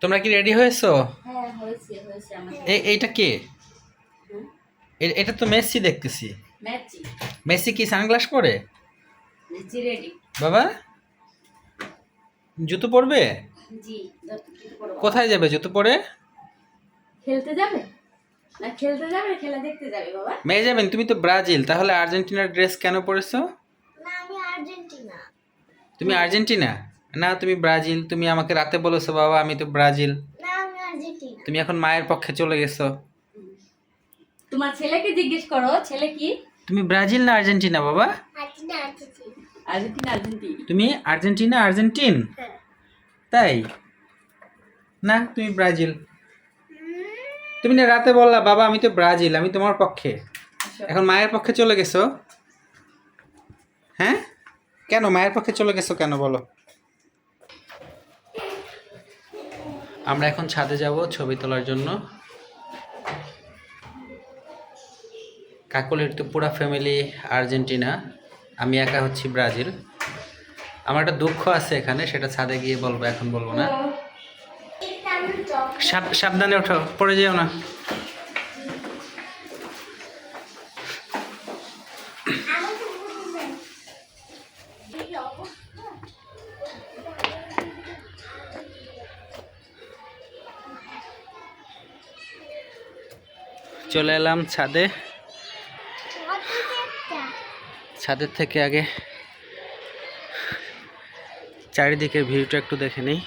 তোমরা কি রেডি হয়েছো? হ্যাঁ, হয়েছে হয়েছে আমার। এইটা কে? হুম, এটা তো মেসি দেখতেছি। ম্যাচি। মেসি কি সানগ্লাস পরে? Matchy ready. বাবা, জুতো পরবে? জি, যত কিছু করো বাবা। কোথায় যাবে জুতো পরে? খেলতে যাবে? না খেলতে যাবে, খেলা দেখতে যাবে বাবা? মেয়ে যাবেন? তুমি তো ব্রাজিল, তাহলে আর্জেন্টিনার ড্রেস কেন পরেছো? না, আমি আর্জেন্টিনা। তুমি আর্জেন্টিনা? না, তুমি ব্রাজিল। তুমি আমাকে রাতে বলেছো বাবা আমি তো ব্রাজিল। না, আমি আর্জেন্টিনা। তুমি এখন মায়ের পক্ষে চলে গেছো। তোমার ছেলেকে জিজ্ঞেস করো, ছেলে কি? তুমি ব্রাজিল না আর্জেন্টিনা বাবা? Argentina, Argentina, Argentina. তুমি আর্জেন্টিনা আর্জেন্টিন? হ্যাঁ। তাই না, তুমি ব্রাজিল। তুমি না রাতে বললা বাবা আমি তো ব্রাজিল, আমি তোমার পক্ষে। আসো। এখন মায়ের পক্ষে চলে গেছো? হ্যাঁ, কেন মায়ের পক্ষে চলে গেছো কেন বলো? আমরা এখন ছাদে যাব ছবি তোলার জন্য। কাকলির তো পুরা ফ্যামিলি আর্জেন্টিনা, আমি একা হচ্ছি ব্রাজিল। আমার একটা দুঃখ আছে এখানে, সেটা ছাদে গিয়ে বলবো, এখন বলবো না। সাবধানে ওঠো, পড়ে যেও না। চলে এলাম ছাদে। ছাদের থেকে আগে চারিদিকের ভিউটা একটু দেখে নিই।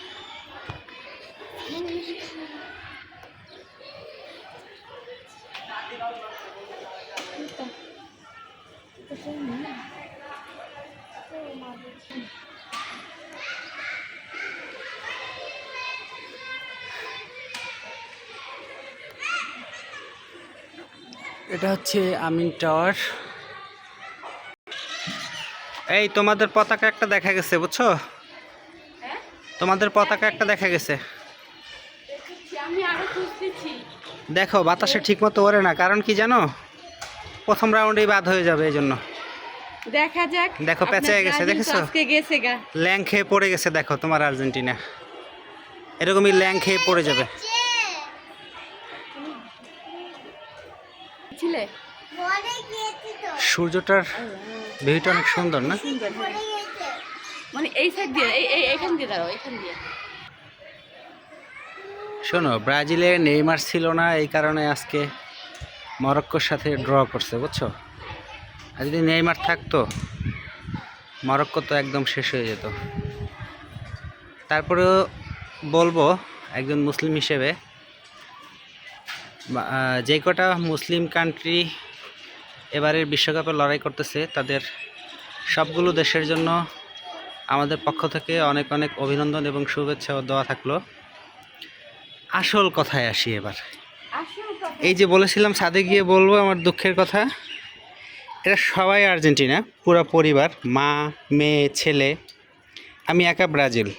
এটা হচ্ছে আমিন টাওয়ার। এই তোমাদের পতাকা একটা দেখা গেছে, বুঝছো? তোমাদের পতাকা একটা দেখা গেছে। আমি আরো খুঁজতেছি। দেখো বাতাসে ঠিক মতো ওড়ে না, কারণ কি জানো? প্রথম রাউন্ডেই বাদ হয়ে যাবে, এই জন্য। দেখা যাক। দেখো পেঁচায় গেছে, দেখেছো? আজকে গেছে গা। ল্যাং খেয়ে পড়ে গেছে, দেখো তোমার আর্জেন্টিনা এরকমই ল্যাং খেয়ে পড়ে যাবে। ছিলে সূর্যটার ভিউটা অনেক সুন্দর না? মানে এই সাইড দিয়ে, এইখান দিয়ে দাঁড়াও, এইখান দিয়ে। শোনো, ব্রাজিলে নেইমার ছিল না, এই কারণে আজকে মরক্কোর সাথে ড্র করছে, বুঝছো? আর যদি নেইমার থাকতো, মরক্কো তো একদম শেষ হয়ে যেত। তারপরেও বলবো একজন মুসলিম হিসেবে, যে কটা মুসলিম কান্ট্রি এবারের বিশ্বকাপে লড়াই করতেছে, তাদের সবগুলো দেশের জন্য আমাদের পক্ষ থেকে অনেক অনেক অভিনন্দন এবং শুভেচ্ছা ও দোয়া থাকলো। আসল কথায় আসি এবার। এই যে বলেছিলাম ছাদে গিয়ে বলবো আমার দুঃখের কথা, এরা সবাই আর্জেন্টিনা, পুরো পরিবার, মা মেয়ে ছেলে, আমি একা ব্রাজিল।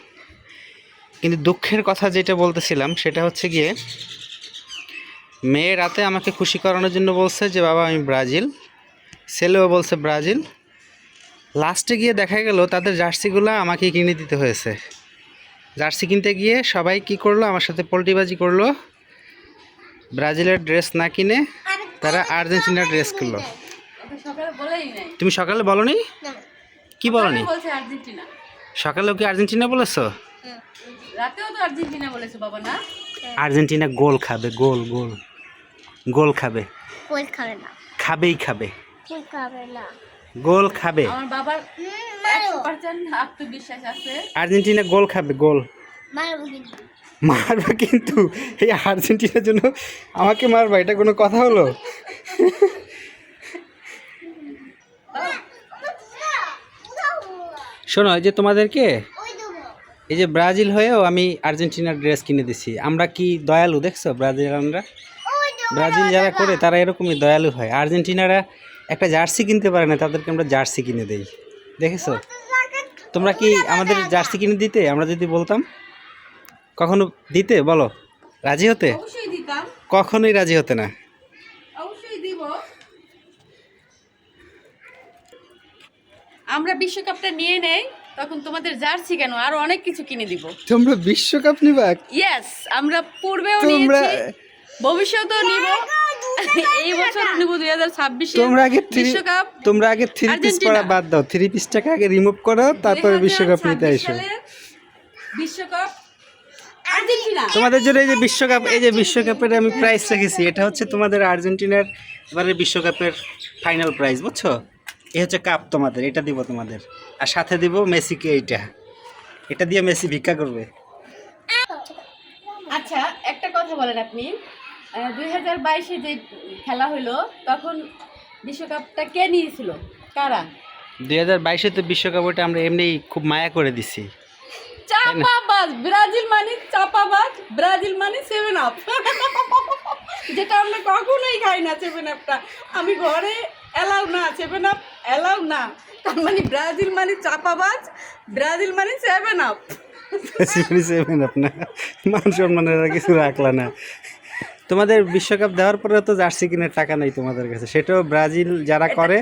কিন্তু দুঃখের কথা যেটা বলতেছিলাম সেটা হচ্ছে গিয়ে, মেয়ে রাতে আমাকে খুশি করানোর জন্য বলছে যে বাবা আমি ব্রাজিল, ছেলেও বলছে ব্রাজিল। লাস্টে গিয়ে দেখা গেল তাদের জার্সিগুলো আমাকে কিনে দিতে হয়েছে। জার্সি কিনতে গিয়ে সবাই কি করলো, আমার সাথে পোল্টিবাজি করলো। ব্রাজিলের ড্রেস না কিনে তারা আর্জেন্টিনার ড্রেস কিনলো। তুমি সকালে বলনি? কি বলনি? সকালেও কি আর্জেন্টিনা বলেছো? রাতেও তো আর্জেন্টিনা বলেছো বাবা, না? আর্জেন্টিনা গোল খাবে, গোল গোল গোল খাবে। গোল খাবে না। খাবেই খাবে, গোল খাবে না। গোল খাবে। আমার বাবার 100% আত্মবিশ্বাস আছে। আর্জেন্টিনা গোল খাবে, গোল মারবো কিন্তু। মারবা কিন্তু? এই আর্জেন্টিনার জন্য আমাকে মারবা, এটা কোনো কথা হলো? শোনো, এই যে তোমাদেরকে, এই যে ব্রাজিল হয়েও আমি আর্জেন্টিনার ড্রেস কিনে দিছি। আমরা কি দয়ালু দেখছো ব্রাজিলিয়ানরা? ব্রাজিল যারা করে তারা এরকমই দয়ালু হয়। আর্জেন্টিনারা একটা জার্সি কিনতে পারে না, তাদেরকে আমরা জার্সি কিনে দেই, দেখেছো? তোমরা কি আমাদের জার্সি কিনে দিতে, আমরা যদি বলতাম? কখনো দিতে বলো? রাজি হতে? অবশ্যই দিতাম। কখনোই রাজি হতে না। অবশ্যই দিব। আমরা বিশ্বকাপটা নিয়ে নেই, তখন তোমাদের জার্সি কেন আরো অনেক কিছু কিনে দিব। তোমরা বিশ্বকাপ নিবা? ইয়েস, আমরা পূর্বেও তোমরা নিয়েছি, ভবিষ্যতেও নিব, এই বছর নিব 2026 তোমরা আগে বিশ্বকাপ। তোমরা আগে 3 পিস আর্জেন্টিনা। পরা বাদ দাও, 3 পিসটাকে আগে রিমুভ করো, তারপরে বিশ্বকাপ নিতে 2026 এসো। সালের বিশ্বকাপ আর্জেন্টিনা। তোমাদের জন্য এই যে বিশ্বকাপ, এই যে বিশ্বকাপের আমি প্রাইস রেখেছি, এটা হচ্ছে তোমাদের আর্জেন্টিনার এবারে বিশ্বকাপের ফাইনাল প্রাইজ, বুঝছো? এই হচ্ছে কাপ তোমাদের, এটা দিব তোমাদের, আর সাথে দিব মেসিকে এইটা, এটা দিয়ে মেসি ভিক্ষা করবে। আচ্ছা, একটা কথা বলেন আপনি, 2022-এ যে খেলা হলো তখন বিশ্বকাপটা কে নিয়েছিল, কারা? 2022-এ তো বিশ্বকাপ, ওটা আমরা এমনি খুব মায়া করে দিছি। চাপাবাজ ব্রাজিল মানে, চাপাবাজ ব্রাজিল মানে 7 আপ, যেটা আমরা কখনোই খাই না। 7 আপটা আমি ঘরে এলাও না, 7 আপ এলাও না। তার মানে ব্রাজিল মানে চাপাবাজ, ব্রাজিল মানে 7 আপ। আপনার মান সম্মানের আর কিছু রাখলা না। তোমাদের বিশ্বকাপ দেওয়ার পরে তো জার্সি কিনার টাকা নেই তোমাদের কাছে, সেটাও ব্রাজিল যারা করে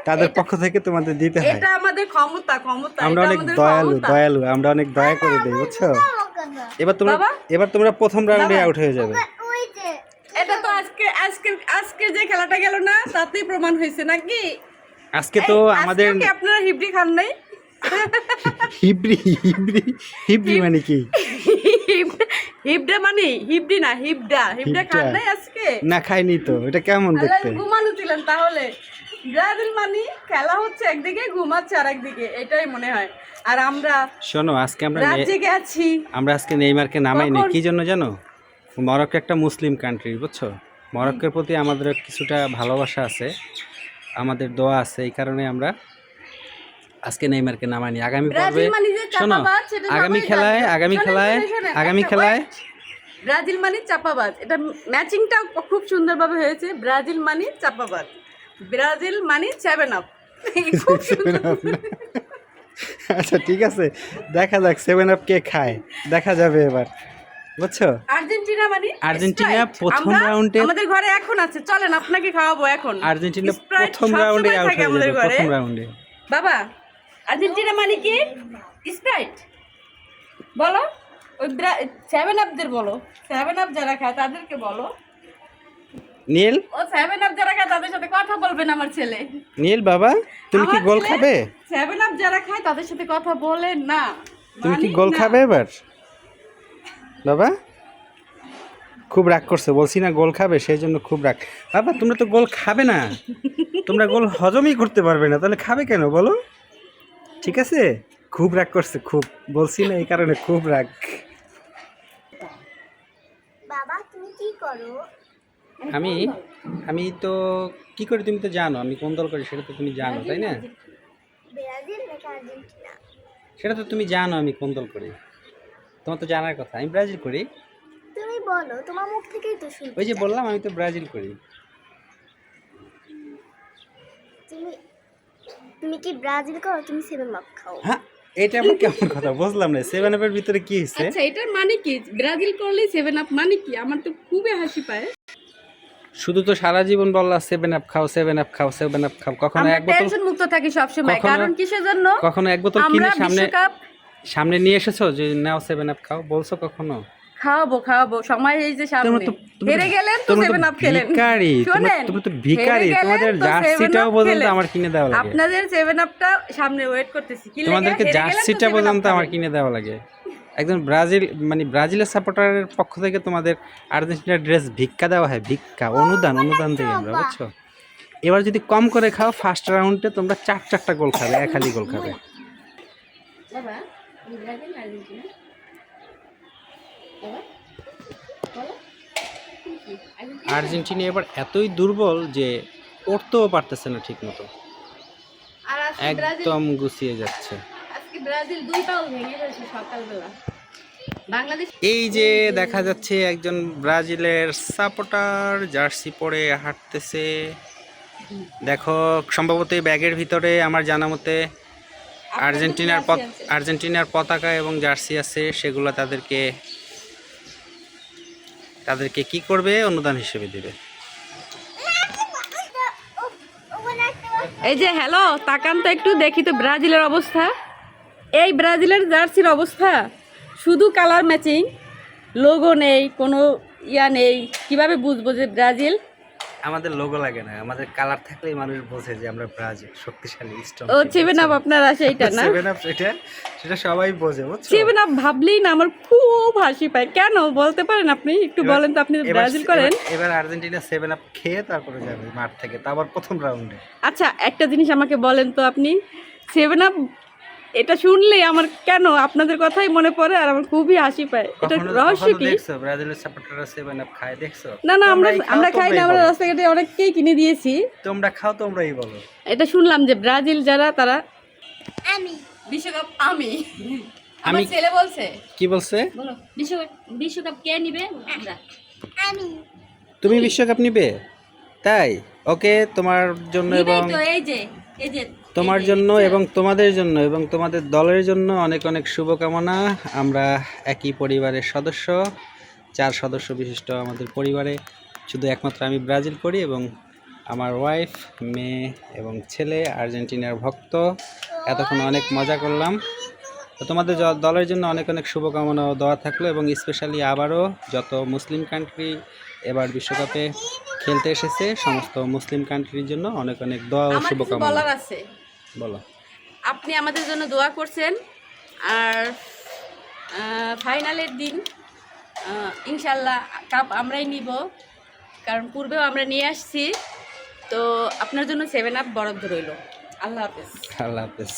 তাদের পক্ষ থেকে তোমাদের দিতে হয়। এটা আমাদের ক্ষমতা, ক্ষমতা। আমরা এটা অনেক আমাদের দয়ালু, ক্ষমতা। দয়ালু, আমরা অনেক দয়া করে দিই, বুঝছো? এবার তোমরা প্রথম রাউন্ডে আউট হয়ে যাবে। এটা তো আজকে যে খেলাটা গেল না, তাতেই প্রমাণ হয়েছে নাকি? আজকে তো আমাদের আজকেও কি আপনারা হিবড়ি খান নাই? হিব্রি হিব্রি হিব্রি মানে কি? হিবড়া মানে হিবড়ি না, হিবড়া হিবড়া। খান নাই আজকে? না, খাইনি তো। এটা কেমন দেখতে? ঘুমানো ছিলেন তাহলে। ব্রাজিল মানে খেলা হচ্ছে একদিকে, ঘুমাচ্ছে আর একদিকে, এটাই মনে হয়। আর আমরা শোনো, আজকে রাত জেগে আছি। আমরা আজকে নেইমারকে নামাই নাই, কখন? কি জন্য জানো? মরক্কো একটা মুসলিম কান্ট্রি, বুঝছো? মরক্কোর প্রতি আমাদের কিছুটা ভালোবাসা আছে, আমাদের দোয়া আছে, এই কারণে আমরা আজকে নেইমারকে নামাইনি। আগামী পর্বে ব্রাজিল মানে যে শোনো, চাপাবাজ, সেটা আগামী সবাই খেলায় জানে। আগামী শোনেন, খেলায় শোনেন, শোনেন, আগামী একটা খেলায় ব্রাজিল মানে চাপাবাজ, এটা ম্যাচিংটা খুব সুন্দরভাবে হয়েছে। ব্রাজিল মানে চাপাবাজ, ব্রাজিল মানে 7 আপ। খুব সুন্দর। আচ্ছা ঠিক আছে, দেখা যাক 7 আপ কে খায়, দেখা যাবে এবার, বুঝছো? আর্জেন্টিনা মানে আর্জেন্টিনা Sprite। প্রথম আমরা- রাউন্ডে, আমাদের ঘরে এখন আছে, চলেন আপনাকে খাওয়াবো এখন। আর্জেন্টিনা Sprite প্রথম সবসময় রাউন্ডে আউট থাকে হয়ে আমাদের যাবে, ঘরে। প্রথম রাউন্ডে। বাবা, আর্জেন্টিনা মানে কি? স্প্রাইট বলো। ওই 7 আপদের বলো, 7 আপ যারা খায় তাদেরকে বলো। নীল, ও 7 আপ যারা খায় তাদের সাথে কথা বলবেন আমার ছেলে। নীল বাবা, তুমি কি আমার গোল ছেলে খাবে? 7 আপ যারা খায় তাদের সাথে কথা বলে না। তুমি কি মানি গোল না। খাবে এবার বাবা? খুব রাগ করছে, বলছি না গোল খাবে, সেই জন্য খুব রাগ। বাবা তোমরা তো গোল খাবে না, তোমরা গোল হজমই করতে পারবে না, তাহলে খাবে কেন বলো? ঠিক আছে, খুব রাগ করছে, খুব, বলছি না এই কারণে খুব রাগ। বাবা তুমি কি করো? আমি তো কি করি তুমি তো জানো, আমি কোন দল করি সেটা তো তুমি জানো, তাই না? ব্রাজিল নাকি আর্জেন্টিনা? সেটা তো তুমি জানো আমি কোন দল করি, তোমার তো জানার কথা। আমি ব্রাজিল করি। তুমি বলো, তোমার মুখ থেকেই তো শুনতে ওই যে চাই। বললাম আমি তো ব্রাজিল করি। তুমি তুমি কি ব্রাজিল করো? তুমি 7 আপ খাও? হ্যাঁ, এটা আমার কেমন কথা বুঝলাম না, 7 আপের ভিতরে কি হয়েছে? আচ্ছা, এটার মানে কি? ব্রাজিল করলে 7 আপ মানে কি? আমার তো খুবই হাসি পায়। শুধু তো সারা জীবন বললা 7 আপ খাও, 7 আপ খাও, 7 আপ খাও, কখনো আমরা এক বোতল, টেনশন মুক্ত থাকি সব সময়। কখনো- কারণ কিসের জন্য? কখনো এক বোতল আমরা কিনে বিশ্বকাপ সামনে নিয়ে এসেছো যে নাও 7 আপ খাও, বলছো কখনো? খাওয়াবো সময় এই যে সামনে। হেরে গেলেন তো 7 আপ খেলেন। ভিখারি, শোনেন, তোমরা তো ভিখারি, হেরে গেলেন তোমাদের তো 7 জার্সিটাও আপ পর্যন্ত খেলেন। আমার কিনে দেওয়া লাগে। আপনাদের 7 আপটা সামনে ওয়েট করতেছি। কি লাগে? তোমাদেরকে হেরে গেলেন তো জার্সিটা 7 আপ পর্যন্ত আমার খাবেন। কিনে দেওয়া লাগে। একজন ব্রাজিলের সাপোর্টারের পক্ষ থেকে তোমাদের আর্জেন্টিনার ড্রেস ভিক্ষা দেওয়া হয়, ভিক্ষা, অনুদান দিই আমরা, বুঝছো? এবার যদি কম করে খাও, ফার্স্ট রাউন্ডে তোমরা 4টা গোল খাবে, এক হালি গোল খাবে। বাবা, ব্রাজিল না আর্জেন্টিনা? বাবা, বলো। আর্জেন্টিনা এবার এতই দুর্বল যে পড়তেও পারতেছে না ঠিক মতো, আর আজকে ব্রাজিল, একদম গুছিয়ে যাচ্ছে। আজকে ব্রাজিল 2 পাও ভেঙে ফেলছে সকালবেলা। বাংলাদেশ এই যে দেখা যাচ্ছে একজন ব্রাজিলের সাপোর্টার জার্সি পরে হাঁটতেছে, দেখো সম্ভবত এই ব্যাগের ভিতরে আমার জানা মতে আর্জেন্টিনার পতাকা এবং জার্সি আছে, সেগুলো তাদেরকে কি করবে, অনুদান হিসেবে দেবে। এই যে হ্যালো, তাকান তো একটু, দেখি তো ব্রাজিলের অবস্থা। এই ব্রাজিলের জার্সির অবস্থা, শুধু কালার ম্যাচিং, লোগো নেই, কোনো ইয়া নেই। কিভাবে বুঝবো যে ব্রাজিল? আমাদের লোগো লাগে না, আমাদের কালার থাকলেই মানুষ বোঝে যে আমরা ব্রাজিল, শক্তিশালী স্ট্রং। ও 7 আপ আপনারা সেইটা না? 7 আপ সেটা সবাই বোঝে, বুঝছো? 7 আপ ভাবলেই না আমার খুব হাসি পায়। কেন বলতে পারেন আপনি? একটু বলেন তো, আপনি ব্রাজিল করেন। এবার আর্জেন্টিনা 7 আপ খেয়ে তারপরে যাবে মাঠ থেকে, তারপর প্রথম রাউন্ডে। আচ্ছা, একটা জিনিস আমাকে বলেন তো, আপনি 7 আপ এটা শুনলেই আমার কেন আপনাদের কথাই মনে পড়ে আর আমার খুবই হাসি পায়। এটা রহস্য কি? দেখছো ব্রাজিলের সাপোর্টাররা 7 আপ খায়, দেখছো? না না, আমরা খাই না, আমরা রাস্তাঘাটে অনেককেই কিনে দিয়েছি। তোমরা খাও, তোমরাই বলো। এটা শুনলাম যে ব্রাজিল যারা তারা আমি বিশ্বকাপ আমি আমি ছেলে বলছে। কি বলছে? বলো, বিশ্বকাপ কে নিবে? আমরা। আমি তুমি বিশ্বকাপ নিবে? তাই ওকে, তোমার জন্য এবং এই যে তোমার জন্য এবং তোমাদের জন্য এবং তোমাদের দলের জন্য অনেক অনেক শুভকামনা। আমরা একই পরিবারের সদস্য, 4 সদস্য বিশিষ্ট আমাদের পরিবারে। শুধু একমাত্র আমি ব্রাজিল করি এবং আমার ওয়াইফ, মেয়ে এবং ছেলে আর্জেন্টিনার ভক্ত। এতক্ষণ অনেক মজা করলাম। তো তোমাদের দলের জন্য অনেক অনেক শুভকামনা ও দোয়া থাকলো, এবং স্পেশালি আবারও যত মুসলিম কান্ট্রি এবার বিশ্বকাপে খেলতে এসেছে সমস্ত মুসলিম কান্ট্রির জন্য অনেক অনেক দোয়া ও আমার কিছু শুভকামনা। বলার আছে। বলো। আপনি আমাদের জন্য দোয়া করছেন, আর ফাইনালের দিন ইনশাল্লাহ কাপ আমরাই নিব, কারণ পূর্বেও আমরা নিয়ে আসছি। তো আপনার জন্য 7 আপ বরাদ্দ রইল। আল্লাহ হাফেজ। আল্লাহ হাফেজ।